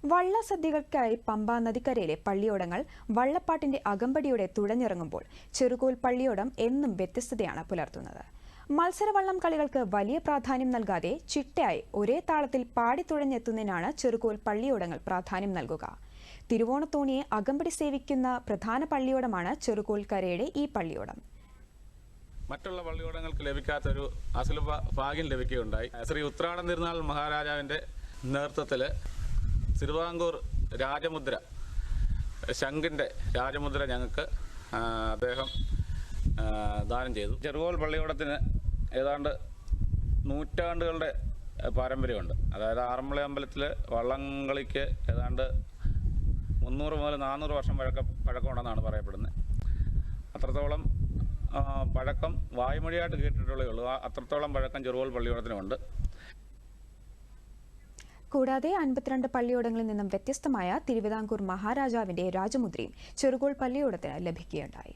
വള്ളസദ്യകൾക്കായി പമ്പാ നദിക്കരയിലെ പള്ളിയോടങ്ങൾ വള്ളപ്പാട്ടിന്റെ അകമ്പടിയോടെ തുഴഞ്ഞിറങ്ങുമ്പോൾ ചെറുകോൽ പള്ളിയോടം എന്നും വ്യത്യസ്തതയാണ് പുലർത്തുന്നത്. മത്സരവള്ളം കളികൾക്ക് വലിയ പ്രാധാന്യം നൽകാതെ ചിട്ടയായി ഒരേ താളത്തിൽ പാടിത്തുഴഞ്ഞെത്തുന്നതിനാണ് ചെറുകോൽ പള്ളിയോടങ്ങൾ പ്രാധാന്യം നൽകുക. തിരുവോണത്തോണിയെ അകമ്പടി സേവിക്കുന്ന പ്രധാന പള്ളിയോടമാണ് ചെറുകോൽ കരയുടെ ഈ പള്ളിയോടം. മറ്റുള്ള പള്ളിയോടങ്ങൾക്ക് ലഭിക്കാത്തൊരു അസുലഭ ഭാഗ്യം ലഭിക്കുകയുണ്ടായി. ശ്രീ ഉത്രാടം തിരുനാൾ മഹാരാജാവിൻ്റെ നേതൃത്വത്തിൽ തിരുവിതാംകൂർ രാജമുദ്ര, ശംഖിൻ്റെ രാജമുദ്ര ഞങ്ങൾക്ക് അദ്ദേഹം ദാനം ചെയ്തു. ചെറുകോൽ പള്ളിയോടത്തിന് ഏതാണ്ട് നൂറ്റാണ്ടുകളുടെ പാരമ്പര്യമുണ്ട്. അതായത് ആറന്മുള അമ്പലത്തിൽ വള്ളംകളിക്ക് ഏതാണ്ട് 300 മുതൽ 400 വർഷം പഴക്കമുണ്ടെന്നാണ് പറയപ്പെടുന്നത്. അത്രത്തോളം പഴക്കം വായ്മൊഴിയായിട്ട് കേട്ടിട്ടുള്ളേ ഉള്ളൂ. അത്രത്തോളം പഴക്കം ചെറുകോൽ പള്ളിയോടത്തിനുണ്ട്. കൂടാതെ 52 പള്ളിയോടങ്ങളിൽ നിന്നും വ്യത്യസ്തമായ തിരുവിതാംകൂർ മഹാരാജാവിന്റെ രാജമുദ്രയും ചെറുകോൽ പള്ളിയോടത്തിന് ലഭിക്കുകയുണ്ടായി.